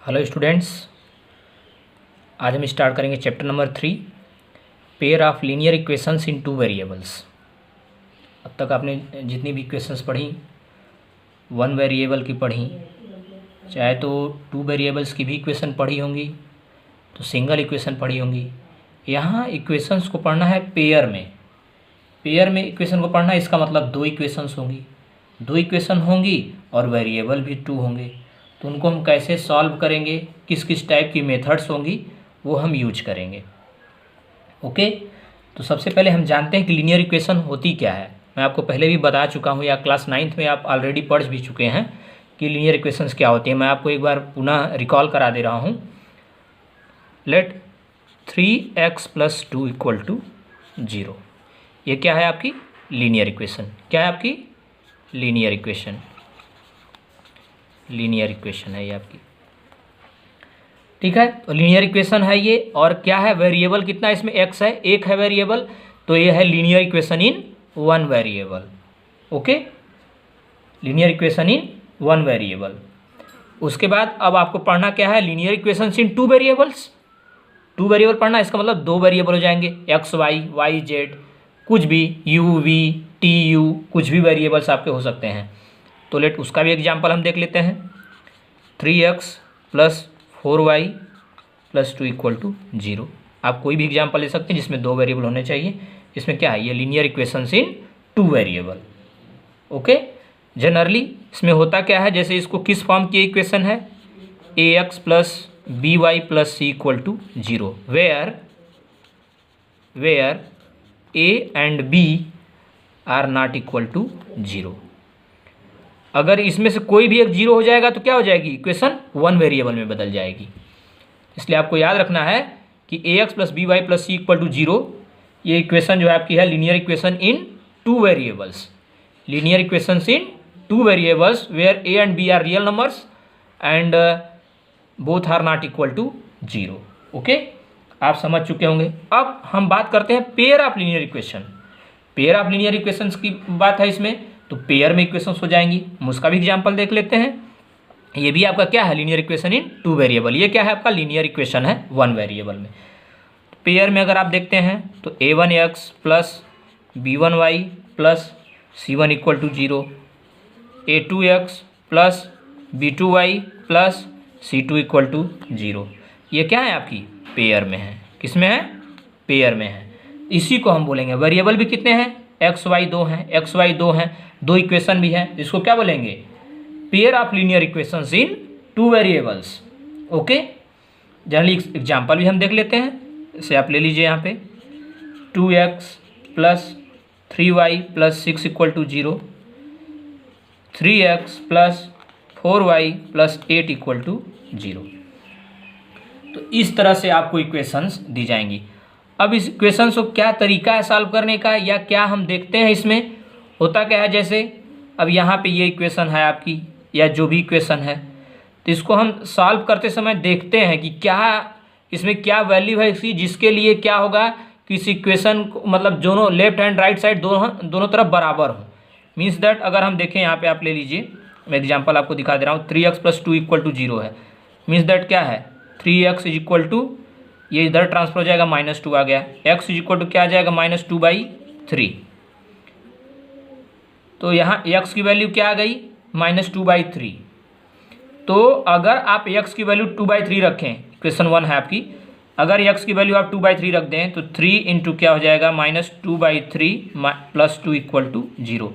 Hello students, आज हम start करेंगे chapter number 3, pair of linear equations in two variables. अब तक आपने जितनी भी इक्वेशंस पढ़ी, वन वेरिएबल की पढ़ी, चाहे तो टू वेरिएबल्स की भी इक्वेशन पढ़ी होंगी, तो सिंगल इक्वेशन पढ़ी होंगी। यहाँ इक्वेशंस को पढ़ना है पेयर में। पेयर में इक्वेशन को पढ़ना है, इसका मतलब दो इक्वेशंस होंगी, दो इक्वेशन होंगी और वेरिएबल भी टू होंगे। तो उनको हम कैसे सॉल्व करेंगे, किस किस टाइप की मेथड्स होंगी, वो हम यूज करेंगे। ओके, तो सबसे पहले हम जानते हैं कि लीनियर इक्वेशन होती क्या है। मैं आपको पहले भी बता चुका हूँ, या क्लास 9th में आप ऑलरेडी पढ़ भी चुके हैं कि लीनियर इक्वेशंस क्या होती है। मैं आपको एक बार पुनः रिकॉल करा दे रहा हूँ। Late 3x + 2 = 0। ये क्या है आपकी लीनियर इक्वेशन। क्या है आपकी लीनियर इक्वेशन। लीनियर इक्वेशन है ये आपकी, ठीक है। तो लीनियर इक्वेशन है ये, और क्या है, वेरिएबल कितना इसमें x है, एक है वेरिएबल, तो ये है linear equation in one variable. Okay, linear equation in one variable. उसके बाद अब आपको पढ़ना क्या है, linear equation in two variables. Two variable पढ़ना, इसका मतलब दो वेरिएबल हो जाएंगे, x y y z, कुछ भी u v t u, कुछ भी वेरिएबल्स आपके हो सकते हैं। तो लेट उसका भी एग्जाम्पल हम देख लेते हैं। 3x + 4y + 2 = 0। आप कोई भी एग्जाम्पल ले सकते हैं जिसमें दो वेरिएबल होने चाहिए। इसमें क्या है, ये linear equations in two variable. Okay, generally इसमें होता क्या है, जैसे इसको किस फॉर्म की इक्वेशन है, ax + by + c = 0, where a and b are not equal to 0। अगर इसमें से कोई भी एक जीरो हो जाएगा तो क्या हो जाएगी, इक्वेशन वन वेरिएबल में बदल जाएगी। इसलिए आपको याद रखना है कि ax + by + c = 0, ये इक्वेशन जो है आपकी है linear equation in two variables. Linear equations in two variables where a and b are real numbers and both are not equal to 0। Okay, आप समझ चुके होंगे। अब हम बात करते हैं pair of linear equation. Pair of linear equations की बात है इसमें, तो पेयर में इक्वेशंस हो जाएंगी। हम उसका भी एग्जाम्पल देख लेते हैं। ये भी आपका क्या है, linear equation in two variable. ये क्या है, आपका लीनियर इक्वेशन है वन वेरिएबल में। पेयर में अगर आप देखते हैं तो a1x + b1y + c1 = 0, a2x + b2y + c2 = 0। ये क्या है, आपकी पेयर में है। किस में है, पेयर में है। इसी को हम बोलेंगे, वेरिएबल भी कितने हैं, एक्स वाई दो हैं, दो इक्वेशन भी हैं, इसको क्या बोलेंगे, pair of linear equations in two variables. Okay, generally example भी हम देख लेते हैं। इसे आप ले लीजिए यहाँ पे, 2x + 3y + 6 = 0, 3x + 4y + 8 = 0। तो इस तरह से आपको इक्वेशंस दी जाएंगी। अब इस इक्वेशंस को क्या तरीका है सॉल्व करने का, या क्या हम देखते हैं इसमें होता क्या है। जैसे अब यहाँ पे ये इक्वेशन है आपकी, या जो भी इक्वेशन है, तो इसको हम सॉल्व करते समय देखते हैं कि क्या इसमें क्या वैल्यू है इसकी, जिसके लिए क्या होगा कि इस इक्वेशन को, मतलब दोनों लेफ्ट हैंड राइट साइड दोनों तरफ बराबर हो। मीन्स दैट अगर हम देखें यहाँ पे, आप ले लीजिए, मैं एग्जाम्पल आपको दिखा दे रहा हूँ। 3x + 2 = 0 है। मीन्स दैट क्या है, 3x = ये इधर ट्रांसफर हो जाएगा, -2 आ गया। x = क्या आ जाएगा, -2/3। तो यहाँ x की वैल्यू क्या आ गई, -2/3। तो अगर आप x की वैल्यू 2/3 रखें, इक्वेशन 1 है आपकी, अगर x की वैल्यू आप 2/3 रख दें तो 3 × क्या हो जाएगा, -2/3 + 2 = 0।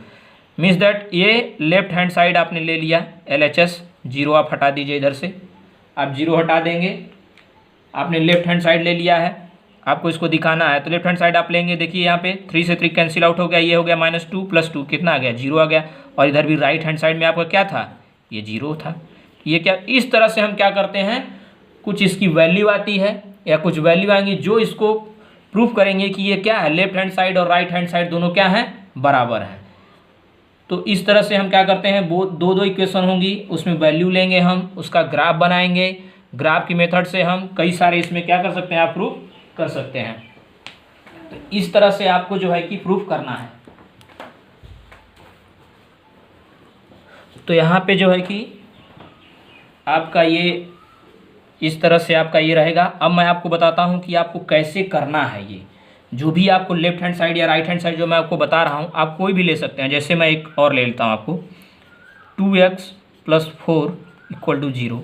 मीन्स दैट ये लेफ्ट हैंड साइड आपने ले लिया, LHS 0 आप हटा दीजिए, इधर से आप 0 हटा देंगे। आपने लेफ्ट हैंड साइड ले लिया है, आपको इसको दिखाना है, तो लेफ्ट हैंड साइड आप लेंगे। देखिए यहाँ पे 3 से 3 कैंसिल आउट हो गया, ये हो गया -2 + 2 कितना आ गया, 0 आ गया। और इधर भी राइट हैंड साइड में आपका क्या था, ये 0 था। ये क्या, इस तरह से हम क्या करते हैं, कुछ इसकी वैल्यू आती है या कुछ वैल्यू आएंगी जो इसको प्रूफ करेंगे कि ये क्या है, लेफ्ट हैंड साइड और राइट हैंड साइड दोनों क्या है, बराबर है। तो इस तरह से हम क्या करते हैं, वो दो इक्वेशन होंगी, उसमें वैल्यू लेंगे, हम उसका ग्राफ बनाएंगे। ग्राफ की मेथड से हम कई सारे इसमें क्या कर सकते हैं, आप प्रूफ कर सकते हैं। तो इस तरह से आपको जो है कि प्रूफ करना है। तो यहाँ पे जो है कि आपका ये इस तरह से आपका ये रहेगा। अब मैं आपको बताता हूँ कि आपको कैसे करना है। ये जो भी आपको लेफ्ट हैंड साइड या राइट हैंड साइड जो मैं आपको बता रहा हूँ, आप कोई भी ले सकते हैं। जैसे मैं एक और ले लेता हूँ आपको, 2x + 4 = 0।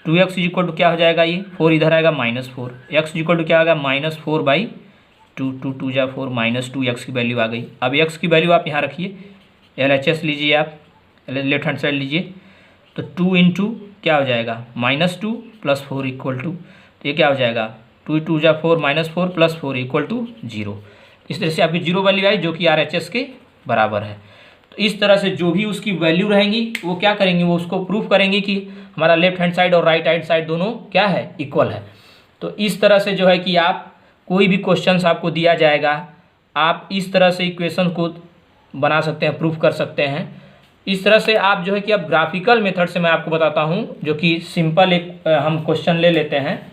2x = क्या हो जाएगा, ये 4 इधर आएगा -4। x = क्या आएगा, -4/2। 2 2 जा 4, -2x की वैल्यू आ गई। अब x की वैल्यू आप यहाँ रखिए, LHS लीजिए, आप लेफ्ट हैंड साइड लीजिए, तो 2 × क्या हो जाएगा, -2 + 4 = तो ये क्या हो जाएगा, 2 2 जा 4, -4 + 4 = 0। इस तरह से आपकी 0 वैल्यू आई जो कि RHS के बराबर है। तो इस तरह से जो भी उसकी वैल्यू रहेंगी वो क्या करेंगे, वो उसको प्रूफ करेंगे कि हमारा लेफ्ट हैंड साइड और राइट हैंड साइड दोनों क्या है, इक्वल है। तो इस तरह से जो है कि आप कोई भी क्वेश्चंस आपको दिया जाएगा, आप इस तरह से इक्वेशन को बना सकते हैं, प्रूफ कर सकते हैं। इस तरह से आप जो है कि अब ग्राफिकल मेथड से मैं आपको बताता हूँ, जो कि सिंपल एक हम क्वेश्चन ले लेते हैं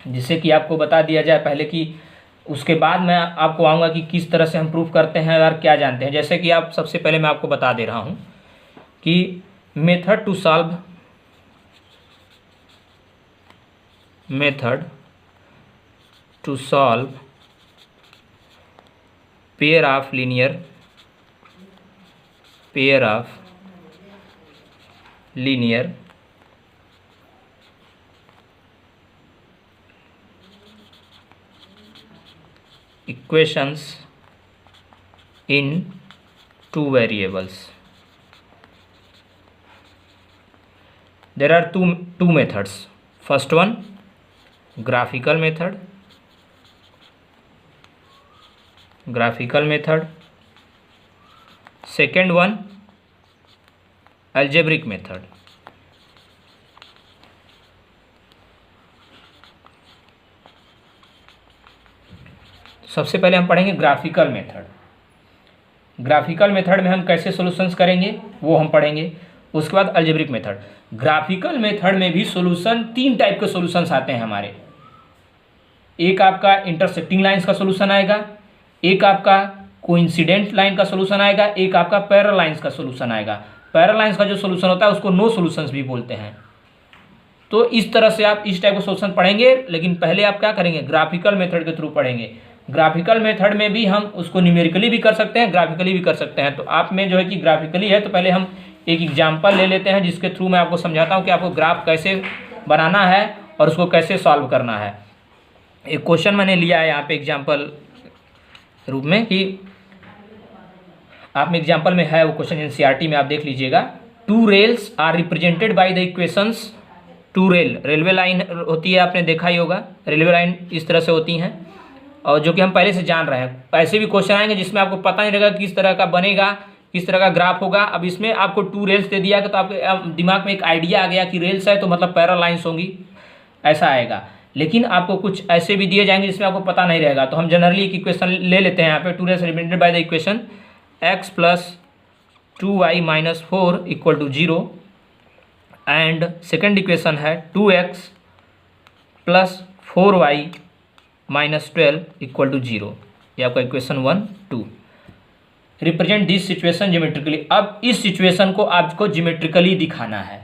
जिससे कि आपको बता दिया जाए पहले, कि उसके बाद मैं आपको आऊँगा कि किस तरह से हम प्रूफ करते हैं और क्या जानते हैं। जैसे कि आप सबसे पहले मैं आपको बता दे रहा हूँ कि method to solve pair of linear equations in 2 variables. There are two methods. First one, graphical method. Second one, algebraic method. सबसे पहले हम पढ़ेंगे ग्राफिकल मेथड में हम कैसे सॉल्यूशंस करेंगे वो हम पढ़ेंगे। उसके बाद अलजेब्रिक मेथड। ग्राफिकल मेथड में भी सॉल्यूशन 3 टाइप के सॉल्यूशंस आते हैं हमारे। एक आपका इंटरसेक्टिंग लाइंस का सॉल्यूशन आएगा, एक आपका कोइंसिडेंट लाइन का सॉल्यूशन आएगा, एक आपका पैरेलल लाइंस का सॉल्यूशन आएगा। पैरेलल लाइंस का जो सॉल्यूशन होता है उसको नो सॉल्यूशंस भी बोलते हैं। तो इस तरह से आप इस टाइप का सॉल्यूशन पढ़ेंगे, लेकिन पहले आप क्या करेंगे, ग्राफिकल मेथड के थ्रू पढ़ेंगे। ग्राफिकल मेथड में भी हम उसको न्यूमेरिकली भी कर सकते हैं, ग्राफिकली भी कर सकते हैं। तो आप में जो है कि ग्राफिकली है, तो पहले हम एक एग्जाम्पल ले लेते हैं जिसके थ्रू मैं आपको समझाता हूँ कि आपको ग्राफ कैसे बनाना है और उसको कैसे सॉल्व करना है। एक क्वेश्चन मैंने लिया है यहाँ पे एग्जाम्पल रूप में, कि आप में एग्जाम्पल में है वो क्वेश्चन, NCERT में आप देख लीजिएगा। 2 rails are represented by the equations. 2 railway line होती है, आपने देखा ही होगा, रेलवे लाइन इस तरह से होती हैं, और जो कि हम पहले से जान रहे हैं। ऐसे भी क्वेश्चन आएंगे जिसमें आपको पता नहीं रहेगा किस तरह का बनेगा, किस तरह का ग्राफ होगा। अब इसमें आपको 2 रेल्स दे दिया तो आपके दिमाग में एक आइडिया आ गया कि रेल्स है तो मतलब पैरेलल लाइंस होंगी, ऐसा आएगा। लेकिन आपको कुछ ऐसे भी दिए जाएंगे जिसमें आपको पता नहीं रहेगा। तो हम जनरली एक इक्वेशन ले लेते हैं यहाँ पे, 2 rails represented by the equation x + 2y - 4 = 0 and second equation है 2x + 4y - 12 = 0। ये आपका equation 1 2। Represent this situation geometrically. अब इस सिचुएशन को आपको ज्योमेट्रिकली दिखाना है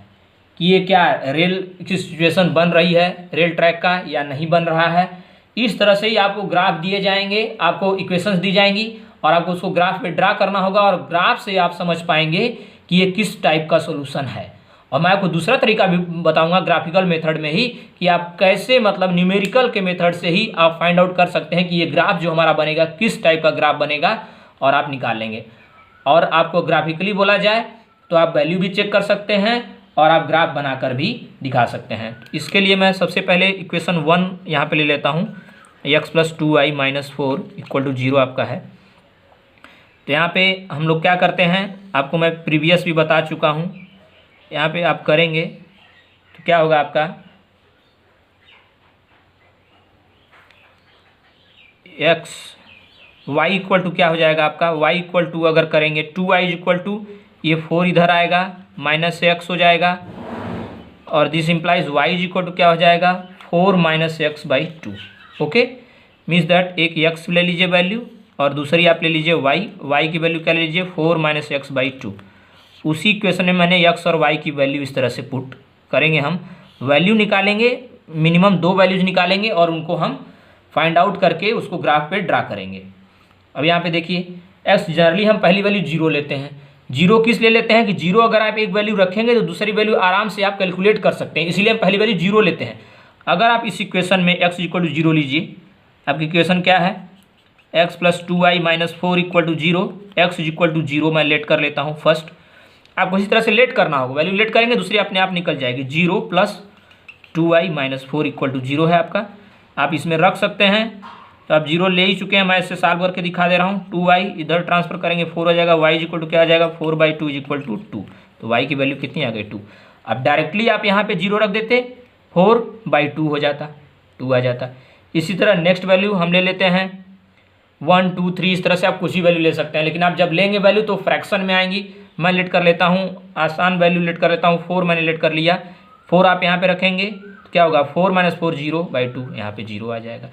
कि ये क्या रेल की सिचुएशन बन रही है, रेल ट्रैक का, या नहीं बन रहा है। इस तरह से ही आपको ग्राफ दिए जाएंगे, आपको इक्वेशंस दी जाएंगी और आपको उसको ग्राफ में ड्रा करना होगा, और ग्राफ से आप समझ पाएंगे कि ये किस टाइप का सॉल्यूशन है। और मैं आपको दूसरा तरीका भी बताऊंगा ग्राफिकल मेथड में ही, कि आप कैसे मतलब न्यूमेरिकल के मेथड से ही आप फाइंड आउट कर सकते हैं कि ये ग्राफ जो हमारा बनेगा किस टाइप का ग्राफ बनेगा, और आप निकाल लेंगे। और आपको ग्राफिकली बोला जाए तो आप वैल्यू भी चेक कर सकते हैं और आप ग्राफ बनाकर भी दिखा सकते हैं। इसके लिए मैं सबसे पहले इक्वेशन 1 यहाँ पे ले लेता हूँ, x + 2y - 4 = 0 आपका है। तो यहाँ पे हम लोग क्या करते हैं, आपको मैं प्रीवियस भी बता चुका हूँ। यहाँ पे आप करेंगे तो क्या होगा आपका, y = क्या हो जाएगा आपका, y = अगर करेंगे 2y = ये 4 इधर आएगा, -x हो जाएगा, और दिस इम्प्लाइज y = क्या हो जाएगा, 4 - x/2। ओके, मीन्स दैट एक x ले लीजिए वैल्यू और दूसरी आप ले लीजिए y की वैल्यू क्या ले लीजिए, 4 - x/2। उसी इक्वेशन में मैंने x और y की वैल्यू इस तरह से पुट करेंगे, हम वैल्यू निकालेंगे मिनिमम 2 वैल्यूज निकालेंगे और उनको हम फाइंड आउट करके उसको ग्राफ पे ड्रा करेंगे। अब यहाँ पे देखिए एक्स जनरली हम पहली वैल्यू 0 लेते हैं। 0 किस लिए लेते हैं कि 0 अगर आप एक वैल्यू रखेंगे तो दूसरी वैल्यू आराम से आप कैलकुलेट कर सकते हैं, इसलिए हम पहली वैल्यू 0 लेते हैं। अगर आप इस इक्वेशन में x = 0 लीजिए, आपकी इक्वेशन क्या है, x + 2y - 4 = 0, x = 0 मैं लेट कर लेता हूँ फर्स्ट। आपको इसी तरह से लेट करना होगा, वैल्यू लेट करेंगे दूसरी अपने आप निकल जाएगी। 0 + 2y - 4 = 0 है आपका, आप इसमें रख सकते हैं। तो आप 0 ले ही चुके हैं, मैं इसे सॉल्व करके दिखा दे रहा हूँ। 2y इधर ट्रांसफर करेंगे 4 हो जाएगा, y = क्या आ जाएगा 4/2 = 2। तो y की वैल्यू कितनी आ गई 2। अब डायरेक्टली आप यहाँ पे 0 रख देते 4/2 हो जाता, 2 आ जाता। इसी तरह नेक्स्ट वैल्यू हम ले लेते हैं 1 2 3, इस तरह से आप कुछ भी वैल्यू ले सकते हैं, लेकिन आप जब लेंगे वैल्यू तो फ्रैक्शन में आएंगी। मैं लेट कर लेता हूँ, आसान वैल्यू लेट कर लेता हूँ, 4 मैंने लेट कर लिया। 4 आप यहाँ पे रखेंगे तो क्या होगा 4 - 4 0/2, यहाँ पे 0 आ जाएगा।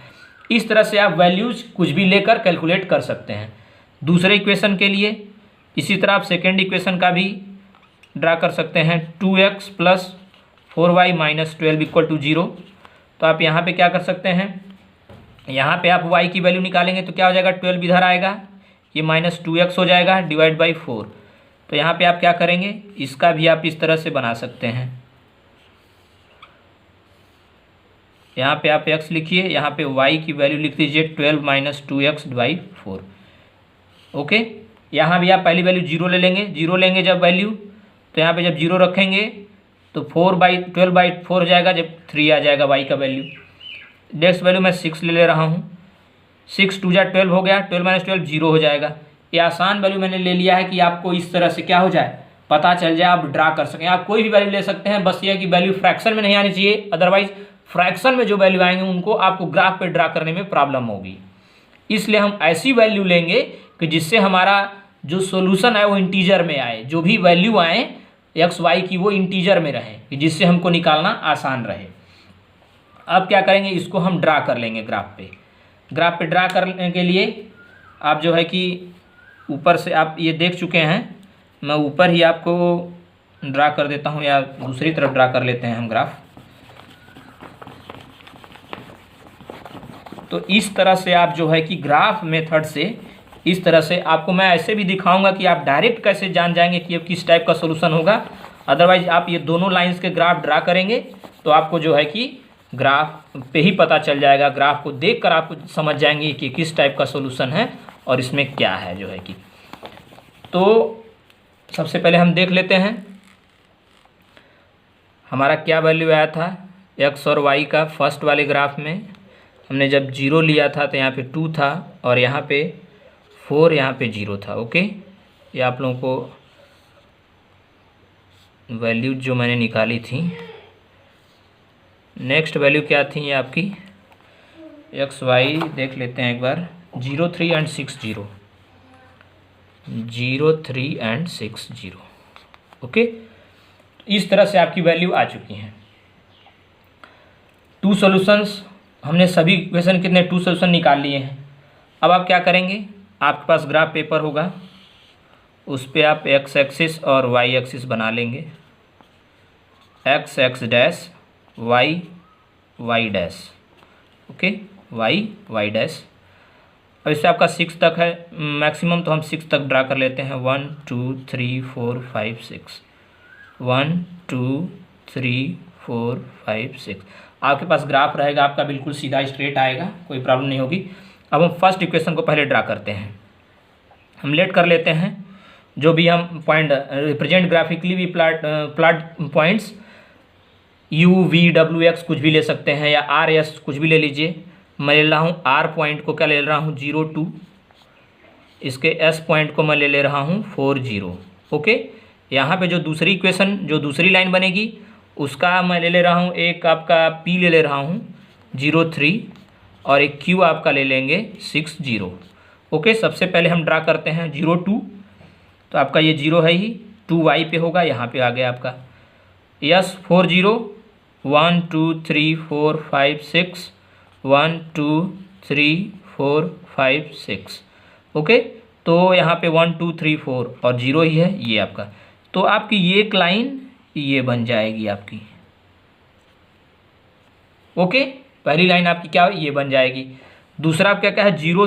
इस तरह से आप वैल्यूज कुछ भी लेकर कैलकुलेट कर सकते हैं। दूसरे इक्वेशन के लिए इसी तरह आप सेकेंड इक्वेशन का भी ड्रा कर सकते हैं। 2x + 4y - 12 = 0। तो आप यहाँ पे क्या कर सकते हैं, यहाँ पे आप y की वैल्यू निकालेंगे तो क्या हो जाएगा 12 इधर आएगा, ये -2x हो जाएगा /4। तो यहाँ पे आप क्या करेंगे, इसका भी आप इस तरह से बना सकते हैं। यहाँ पे आप x लिखिए, यहाँ पे y की वैल्यू लिख दीजिए 12 - 2x/4। ओके, यहाँ भी आप पहली वैल्यू 0 ले लेंगे। 0 लेंगे जब वैल्यू, तो यहाँ पे जब 0 रखेंगे तो 4/12/4 हो जाएगा, जब 3 आ जाएगा y का वैल्यू। नेक्स्ट वैल्यू मैं 6 ले रहा हूँ, 6 2 = 12 हो गया, 12 - 12 0 हो जाएगा। ये आसान वैल्यू मैंने ले लिया है कि आपको इस तरह से क्या हो जाए, पता चल जाए, आप ड्रा कर सकें। आप कोई भी वैल्यू ले सकते हैं, बस ये कि वैल्यू फ्रैक्शन में नहीं आनी चाहिए, अदरवाइज फ्रैक्शन में जो वैल्यू आएंगे उनको आपको ग्राफ पे ड्रा करने में प्रॉब्लम होगी। इसलिए हम ऐसी वैल्यू लेंगे कि जिससे हमारा जो सॉल्यूशन है वो इंटीजर में आए, जो भी वैल्यू आए एक्स वाई की वो इंटीजर में रहे, कि जिससे हमको निकालना आसान रहे। अब क्या करेंगे, इसको हम ड्रा कर लेंगे ग्राफ पे। ग्राफ पे ड्रा करने के लिए आप जो है कि ऊपर से आप ये देख चुके हैं, मैं ऊपर ही आपको ड्रा कर देता हूँ, या दूसरी तरफ ड्रा कर लेते हैं हम ग्राफ। तो इस तरह से आप जो है कि ग्राफ मेथड से इस तरह से आपको मैं ऐसे भी दिखाऊंगा कि आप डायरेक्ट कैसे जान जाएंगे कि अब किस टाइप का सोल्यूशन होगा। अदरवाइज आप ये दोनों लाइंस के ग्राफ ड्रा करेंगे तो आपको जो है कि ग्राफ पे ही पता चल जाएगा, ग्राफ को देखकर आप समझ जाएंगे कि किस टाइप का सोल्यूशन है और इसमें क्या है जो है कि। तो सबसे पहले हम देख लेते हैं हमारा क्या वैल्यू आया था एक्स और वाई का। फर्स्ट वाले ग्राफ में हमने जब 0 लिया था तो यहाँ पे 2 था और यहाँ पे 4, यहाँ पे 0 था। ओके, ये आप लोगों को वैल्यू जो मैंने निकाली थी। नेक्स्ट वैल्यू क्या थी ये आपकी एक्स वाई, देख लेते हैं एक बार। 0 3 और 6 0, 0 3 और 6 0। ओके, इस तरह से आपकी वैल्यू आ चुकी हैं। 2 सॉल्यूशंस हमने सभी इक्वेशन कितने 2 सॉल्यूशन निकाल लिए हैं। अब आप क्या करेंगे, आपके पास ग्राफ पेपर होगा, उस पर आप एक्स एक्सिस और वाई एक्सिस बना लेंगे। X x dash, y y dash. Okay, y y dash. अब इससे आपका 6 तक है मैक्सिमम, तो हम 6 तक ड्रा कर लेते हैं। 1 2 3 4 5 6, 1 2 3 4 5 6। आपके पास ग्राफ रहेगा आपका, बिल्कुल सीधा स्ट्रेट आएगा, कोई प्रॉब्लम नहीं होगी। अब हम फर्स्ट इक्वेशन को पहले ड्रा करते हैं। हम लेट कर लेते हैं जो भी हम पॉइंट रिप्रेजेंट ग्राफिकली भी plot points you V W x कुछ भी ले सकते हैं, या आर एस कुछ भी ले लीजिए। मैं ले रहा हूँ आर पॉइंट को क्या ले रहा हूँ 0 2, इसके एस पॉइंट को मैं ले रहा हूँ 4 0। ओके, यहाँ पे जो दूसरी इक्वेशन जो दूसरी लाइन बनेगी उसका मैं ले रहा हूँ, एक आपका पी ले रहा हूँ 0 3 और एक क्यू आपका ले लेंगे 6 0। ओके, सबसे पहले हम ड्रा करते हैं 0 2, तो आपका ये 0 है ही, 2 वाई पे होगा, यहाँ पे आ गया आपका यस 4 0, 1 2 3 4 5 6, 1 2 3 4 5 6। ओके, तो यहाँ पे 1 2 3 4 और 0 ही है ये आपका। तो आपकी ये एक लाइन ये बन जाएगी आपकी। ओके, पहली लाइन आपकी क्या ये बन जाएगी। दूसरा आपका क्या है 0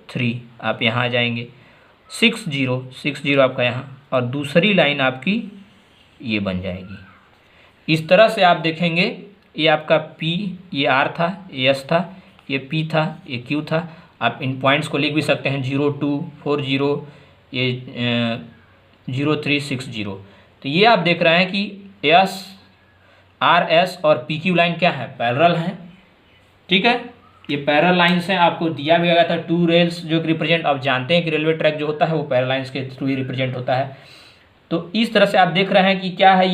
3 आप यहाँ आ जाएंगे, 6 0 आपका यहाँ, और दूसरी लाइन आपकी ये बन जाएगी। इस तरह से आप देखेंगे ये आपका P, ये R था, ये S था, ये P था, ये Q था। आप इन पॉइंट्स को लिख भी सकते हैं 0 2 4 0, ये 0 3 6 0। तो ये आप देख रहे हैं कि S R S और PQ लाइन क्या है, पैरेलल है। ठीक है, ये पैरेलल लाइन्स हैं, आपको दिया भी गया था 2 रेल्स जो रिप्रेजेंट, आप जानते हैं कि रेलवे ट्रैक जो होता है वो पैरेलल लाइन्स के थ्रू ही रिप्रेजेंट होता है। तो इस तरह से आप देख रहे हैं कि क्या है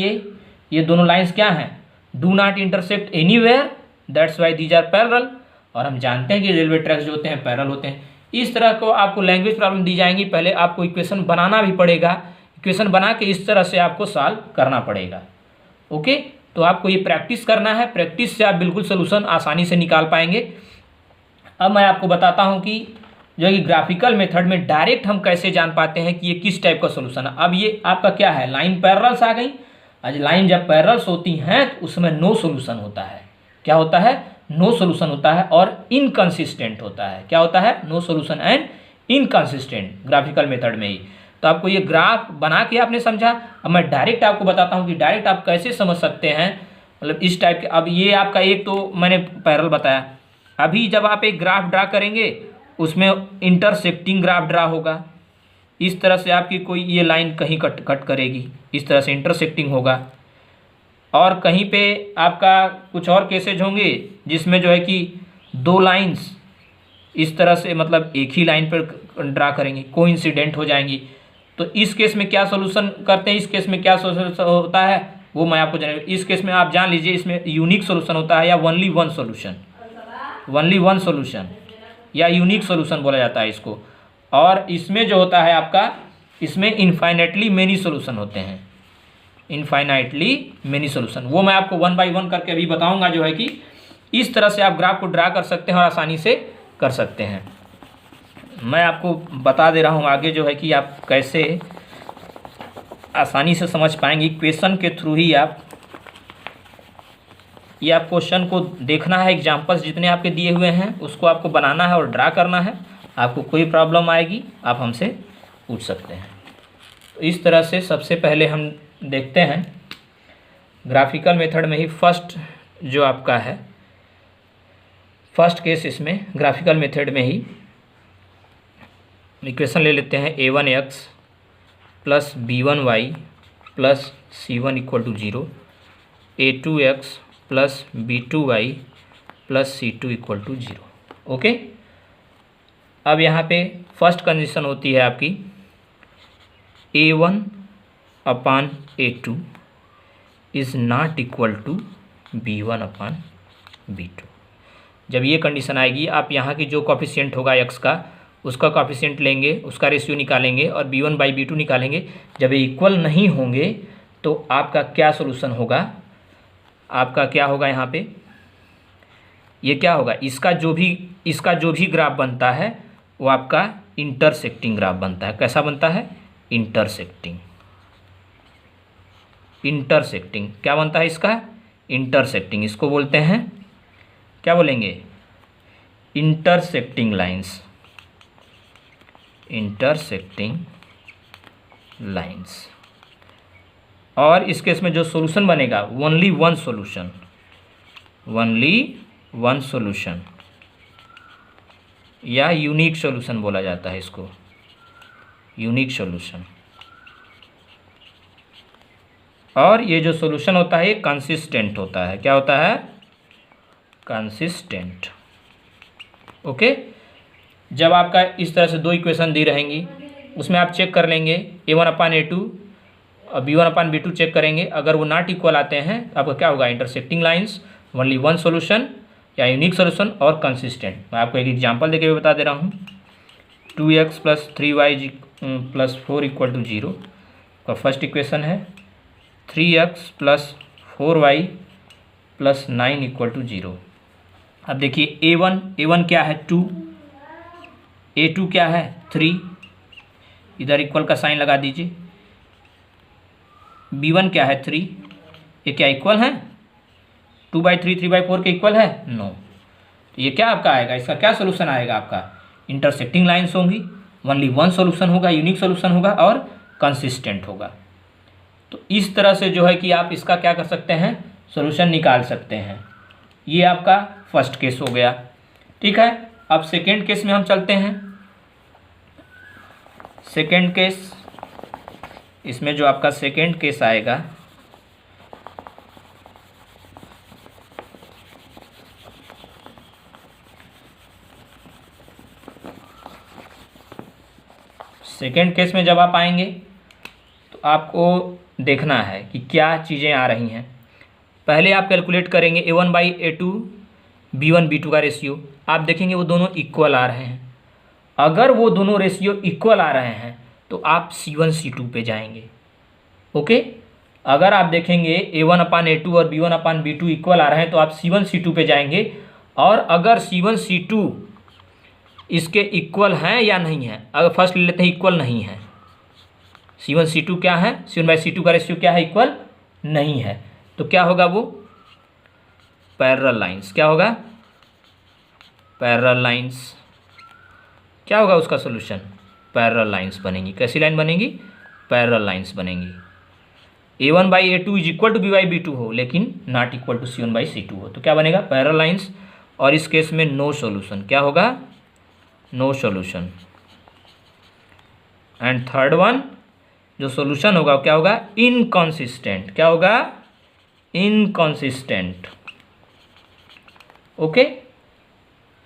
ये दोनों लाइन्स क्या हैं, do not intersect anywhere, that's why these are parallel. और हम जानते हैं कि रेलवे ट्रैक्स जो होते हैं पैरेलल होते हैं। इस तरह को आपको लैंग्वेज प्रॉब्लम दी जाएंगी, पहले आपको इक्वेशन बनाना भी पड़ेगा, इक्वेशन बना के इस तरह से आपको सॉल्व करना पड़ेगा। ओके, तो आपको ये प्रैक्टिस करना है, प्रैक्टिस से आप बिल्कुल सोल्यूशन आसानी से निकाल पाएंगे। अब मैं आपको बताता हूँ कि जो कि ग्राफिकल मेथड में डायरेक्ट हम कैसे जान पाते हैं कि ये किस टाइप का सोल्यूशन है। अब ये आपका क्या है, लाइन पैरेलल्स आ गई। आज लाइन जब पैरेलल्स होती हैं तो उसमें नो सोल्यूशन होता है। क्या होता है, नो सोल्यूशन होता है और इनकंसिस्टेंट होता है। क्या होता है, no solution and inconsistent graphical method में ही। तो आपको ये ग्राफ बना के आपने समझा। अब मैं डायरेक्ट आपको बताता हूँ कि डायरेक्ट आप कैसे समझ सकते हैं, मतलब इस टाइप के। अब ये आपका एक तो मैंने पैरेलल बताया। अभी जब आप एक ग्राफ ड्रा करेंगे उसमें इंटरसेक्टिंग ग्राफ ड्रा होगा। इस तरह से आपकी कोई ये लाइन कहीं कट करेगी, इस तरह से इंटरसेक्टिंग होगा। और कहीं पे आपका कुछ और केसेज होंगे जिसमें जो है कि 2 लाइंस इस तरह से मतलब एक ही लाइन पर ड्रा करेंगी, कोइंसिडेंट हो जाएंगी। तो इस केस में क्या सोल्यूशन करते हैं, इस केस में क्या सोल्यूशन होता है वो मैं आपको जान। इस केस में आप जान लीजिए, इसमें यूनिक सोल्यूशन होता है या ओनली वन सोल्यूशन या यूनिक सोल्यूशन बोला जाता है इसको। और इसमें जो होता है आपका, इसमें इनफाइनाइटली मेनी सोल्यूशन होते हैं, इनफाइनाइटली मेनी सोल्यूशन। वो मैं आपको 1 बाय 1 करके अभी बताऊंगा। जो है कि इस तरह से आप ग्राफ को ड्रा कर सकते हैं और आसानी से कर सकते हैं। मैं आपको बता दे रहा हूँ आगे जो है कि आप कैसे आसानी से समझ पाएंगे। इक्वेशन के थ्रू ही आप ये आप क्वेश्चन को देखना है, एग्जाम्पल्स जितने आपके दिए हुए हैं उसको आपको बनाना है और ड्रा करना है। आपको कोई प्रॉब्लम आएगी आप हमसे पूछ सकते हैं। तो इस तरह से सबसे पहले हम देखते हैं ग्राफिकल मेथड में ही फर्स्ट जो आपका है, फर्स्ट केस इसमें ग्राफिकल मेथड में ही इक्वेशन ले लेते हैं a1x plus b1y plus c1 equal to 0, a2x plus b2y plus c2 equal to 0। Okay, अब यहाँ पे फर्स्ट कंडीशन होती है आपकी a1 upon a2 is not equal to b1 upon b2। जब ये कंडीशन आएगी आप यहाँ की जो कॉफिशिएंट होगा x का उसका कॉफिशिएंट लेंगे, उसका रेशियो निकालेंगे और b1 बाई b2 निकालेंगे। जब ये इक्वल नहीं होंगे तो आपका क्या सोल्यूशन होगा, आपका क्या होगा यहाँ पे, ये क्या होगा, इसका जो भी ग्राफ बनता है वो आपका इंटरसेक्टिंग ग्राफ बनता है। कैसा बनता है, इंटरसेक्टिंग क्या बनता है इसका, इंटरसेक्टिंग। इसको बोलते हैं क्या बोलेंगे, इंटरसेक्टिंग लाइंस। और इस केस में जो सॉल्यूशन बनेगा ओनली वन सॉल्यूशन या यूनिक सॉल्यूशन बोला जाता है इसको, यूनिक सॉल्यूशन। और ये जो सॉल्यूशन होता है ये कंसिस्टेंट होता है। क्या होता है, कंसिस्टेंट। ओके, जब आपका इस तरह से 2 इक्वेशन दी रहेंगी उसमें आप चेक कर लेंगे a1 अपान a2 और b1 अपान b2 चेक करेंगे। अगर वो नॉट इक्वल आते हैं तो आपका क्या होगा, intersecting lines, only one solution या यूनिक सॉल्यूशन और कंसिस्टेंट। मैं आपको एक एग्जांपल देके बता दे रहा हूँ। 2x plus 3y plus 4 equal to 0 का फर्स्ट इक्वेशन है। 3x plus 4y plus 9 equal to 0। अब देखिए a1 क्या है 2, a2 क्या है 3, इधर इक्वल का साइन लगा दीजिए। b1 क्या है 3, ये क्या इक्वल है, 2/3 3/4 के इक्वल है? नो। तो ये क्या आपका आएगा, इसका क्या सोल्यूशन आएगा आपका? इंटरसेक्टिंग लाइन्स होंगी, ओनली वन सोल्यूशन होगा, यूनिक सोल्यूशन होगा और कंसिस्टेंट होगा। तो इस तरह से जो है कि आप इसका क्या कर सकते हैं, सोल्यूशन निकाल सकते हैं। ये आपका फर्स्ट केस हो गया, ठीक है। अब सेकेंड केस में हम चलते हैं। सेकेंड केस, इसमें जो आपका सेकेंड केस आएगा, सेकेंड केस में जब आप आएंगे तो आपको देखना है कि क्या चीज़ें आ रही हैं। पहले आप कैलकुलेट करेंगे A1/A2 B1/B2 का रेशियो। आप देखेंगे वो दोनों इक्वल आ रहे हैं। अगर वो दोनों रेशियो इक्वल आ रहे हैं तो आप C1/C2 पे जाएंगे, ओके। अगर आप देखेंगे A1/A2 और B1/B2 इक्वल आ रहे हैं तो आप C1/C2 पे जाएंगे। और अगर C1/C2 इसके इक्वल हैं या नहीं है, अगर फर्स्ट ले लेते हैं इक्वल नहीं है, C1/C2 क्या है, C1/C2 का रेशियो क्या है, इक्वल नहीं है, तो क्या होगा वो पैरेलल लाइंस। क्या होगा, पैरेलल लाइंस। क्या होगा उसका सोल्यूशन, पैरेलल लाइंस बनेंगी। कैसी लाइन बनेगी, पैरेलल लाइंस बनेंगी। A1/A2 is equal to B/B2 हो लेकिन नॉट इक्वल टू C1/C2 हो तो क्या बनेगा, पैरेलल लाइंस। और इस केस में नो सोल्यूशन। क्या होगा, no solution. And third one जो सोल्यूशन होगा क्या होगा, इनकॉन्सिस्टेंट। क्या होगा, इनकॉन्सिस्टेंट, ओके।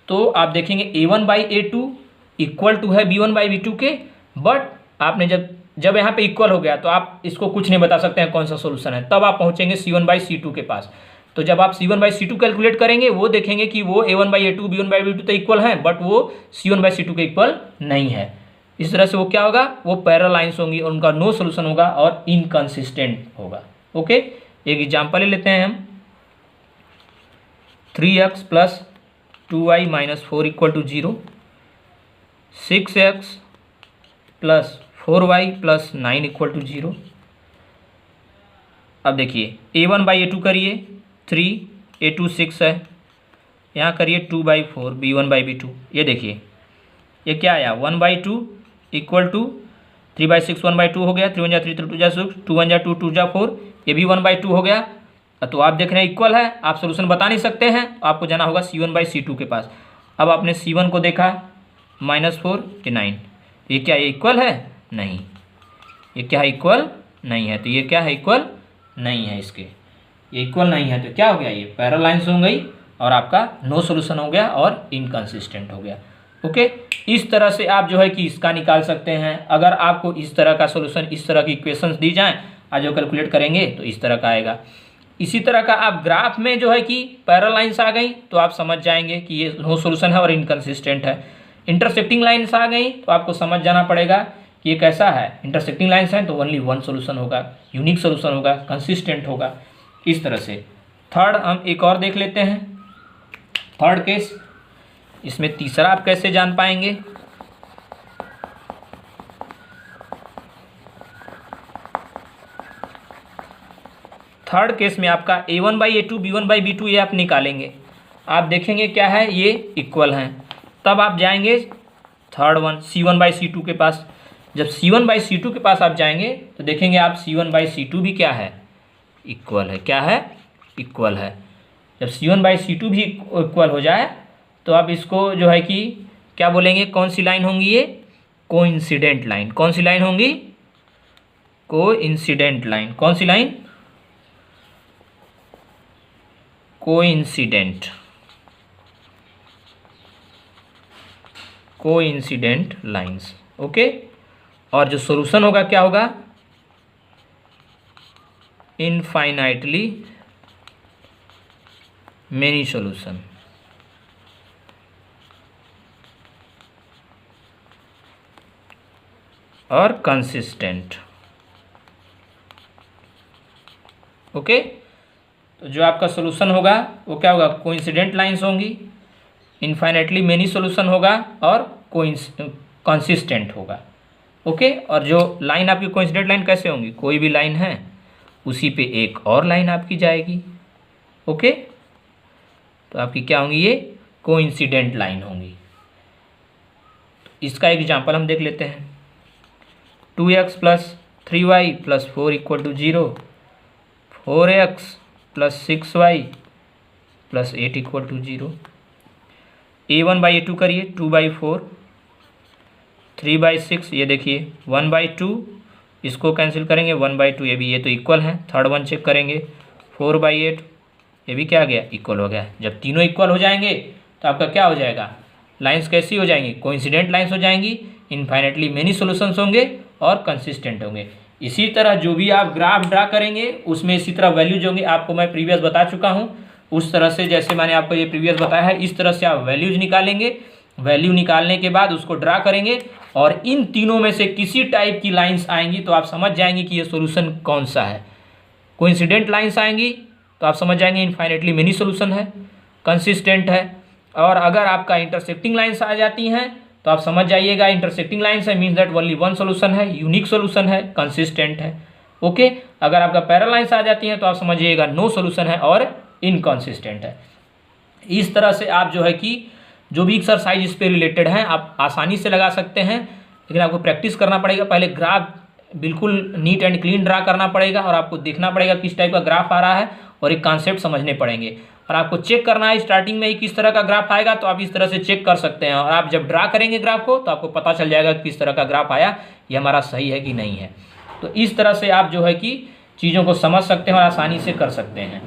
तो आप देखेंगे A1/A2 इक्वल टू है B1/B2 के, बट आपने जब यहाँ पे इक्वल हो गया तो आप इसको कुछ नहीं बता सकते हैं कौन सा सोल्यूशन है, तब आप पहुँचेंगे C1/C2 के पास। तो जब आप C1/C2 कैलकुलेट करेंगे वो देखेंगे कि वो A1/A2 B1/B2 तो इक्वल हैं, बट वो C1/C2 के इक्वल नहीं है। इस तरह से वो क्या होगा, वो पैरेलल लाइंस होंगी और उनका नो सोल्यूशन होगा और इनकंसिस्टेंट होगा, ओके। एक एग्जांपल ले लेते हैं हम। 3x + 2y - 4 = 0, 6x + 4y + 9 = 0। अब देखिए A1/A2 करिए 3, A2 6 है, यहाँ करिए 2/4 B1/B2। ये देखिए ये क्या आया, 1/2 = 3/6 1/2 हो गया, 3 1 3 2 6 2 1 2 2 4, ये भी 1/2 हो गया। तो आप देख रहे हैं इक्वल है, आप सोल्यूशन बता नहीं सकते हैं, आपको जाना होगा C1/C2 के पास। अब आपने C1 को देखा -4 ये 9, ये क्या, ये इक्वल है, नहीं। ये क्या है, इक्वल नहीं है। तो ये क्या है, इक्वल नहीं है, इसके ये इक्वल नहीं है। तो क्या हो गया, ये पैरेलल लाइंस हो गई और आपका नो सोल्यूशन हो गया और इनकंसिस्टेंट हो गया, ओके। इस तरह से आप जो है कि इसका निकाल सकते हैं। अगर आपको इस तरह का सोल्यूशन, इस तरह की इक्वेशंस दी जाएं, आज जो कैलकुलेट करेंगे तो इस तरह का आएगा। इसी तरह का आप ग्राफ में जो है कि पैरेलल लाइंस आ गई तो आप समझ जाएंगे कि ये नो सोल्यूशन है और इनकंसिस्टेंट है। इंटरसेक्टिंग लाइंस आ गई तो आपको समझ जाना पड़ेगा कि ये कैसा है, इंटरसेक्टिंग लाइंस है तो ओनली वन सोल्यूशन होगा, यूनिक सोल्यूशन होगा, कंसिस्टेंट होगा। इस तरह से थर्ड हम एक और देख लेते हैं, थर्ड केस। इसमें तीसरा आप कैसे जान पाएंगे, थर्ड केस में आपका A1/A2 B1/B2 ये आप निकालेंगे। आप देखेंगे क्या है, ये इक्वल हैं, तब आप जाएंगे थर्ड वन C1/C2 के पास। जब C1/C2 के पास आप जाएंगे तो देखेंगे आप C1/C2 भी क्या है, इक्वल है। क्या है, इक्वल है। जब C1/C2 भी इक्वल हो जाए तो आप इसको जो है कि क्या बोलेंगे, कौन सी लाइन होंगी, ये कोइंसिडेंट लाइन। कौन सी लाइन होंगी, कोइंसिडेंट लाइन। कौन सी line, coincident, coincident lines, okay. और जो सॉल्यूशन होगा क्या होगा, इनफाइनाइटली मेनी सॉल्यूशन, और कंसिस्टेंट, ओके। तो जो आपका सॉल्यूशन होगा वो क्या होगा, कोइंसिडेंट लाइंस होंगी, इनफाइनाइटली मेनी सॉल्यूशन होगा और कंसिस्टेंट होगा, ओके। और जो लाइन आपकी कोइंसिडेंट लाइन कैसे होंगी, कोई भी लाइन है उसी पे एक और लाइन आपकी जाएगी, ओके, तो आपकी क्या होंगी, ये कोइंसिडेंट लाइन होंगी। इसका एग्जाम्पल हम देख लेते हैं। 2x plus 3y plus 4 equal to 0, 4x plus 6y plus 8 equal to 0। a1/a2 करिए, 2/4, 3/6, ये देखिए 1/2, इसको कैंसिल करेंगे 1/2, ये भी, ये तो इक्वल है। थर्ड वन चेक करेंगे 4/8, ये भी क्या आ गया, इक्वल हो गया। जब तीनों इक्वल हो जाएंगे तो आपका क्या हो जाएगा, लाइंस कैसी हो जाएंगी, कोइंसिडेंट लाइंस हो जाएंगी, इनफाइनेटली मेनी सॉल्यूशंस होंगे और कंसिस्टेंट होंगे। इसी तरह जो भी आप ग्राफ ड्रा करेंगे उसमें इसी तरह वैल्यूज होंगे, आपको मैं प्रीवियस बता चुका हूँ। उस तरह से जैसे मैंने आपको ये प्रीवियस बताया है, इस तरह से आप वैल्यूज निकालेंगे। वैल्यू निकालने के बाद उसको ड्रा करेंगे और इन तीनों में से किसी टाइप की लाइंस आएंगी तो आप समझ जाएंगे कि ये सॉल्यूशन कौन सा है। कोइंसिडेंट लाइंस आएंगी तो आप समझ जाएंगे इनफाइनेटली मेनी सॉल्यूशन है, कंसिस्टेंट है। और अगर आपका इंटरसेक्टिंग लाइंस आ जाती हैं तो आप समझ जाइएगा इंटरसेक्टिंग लाइंस है, means that only one solution है, यूनिक सॉल्यूशन है, कंसिस्टेंट है। ओके, अगर आपका पैरेलल लाइंस आ जाती हैं तो आप समझिएगा नो सॉल्यूशन है और इनकंसिस्टेंट है। इस तरह से आप जो है कि जो भी एक्सरसाइज इस पे रिलेटेड हैं आप आसानी से लगा सकते हैं, लेकिन आपको प्रैक्टिस करना पड़ेगा। पहले ग्राफ बिल्कुल नीट एंड क्लीन ड्रा करना पड़ेगा और आपको देखना पड़ेगा किस टाइप का ग्राफ आ रहा है और एक कॉन्सेप्ट समझने पड़ेंगे। और आपको चेक करना है स्टार्टिंग में ही किस तरह का ग्राफ आएगा, तो आप इस तरह से चेक कर सकते हैं। और आप जब ड्रा करेंगे ग्राफ को तो आपको पता चल जाएगा किस तरह का ग्राफ आया, ये हमारा सही है कि नहीं है। तो इस तरह से आप जो है कि चीज़ों को समझ सकते हैं और आसानी से कर सकते हैं।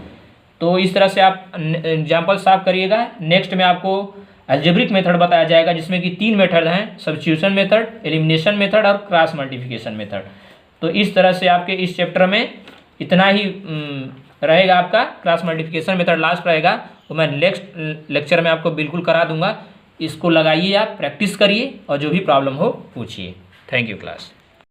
तो इस तरह से आप एग्जाम्पल साफ करिएगा। नेक्स्ट में आपको अलजेब्रिक मेथड बताया जाएगा जिसमें कि 3 मेथड हैं, सब्स्टिट्यूशन मेथड, एलिमिनेशन मेथड और क्रॉस मल्टीप्लिकेशन मेथड। तो इस तरह से आपके इस चैप्टर में इतना ही रहेगा। आपका क्रॉस मल्टीप्लिकेशन मेथड लास्ट रहेगा, तो मैं नेक्स्ट लेक्चर में आपको बिल्कुल करा दूंगा। इसको लगाइए, आप प्रैक्टिस करिए और जो भी प्रॉब्लम हो पूछिए। Thank you class.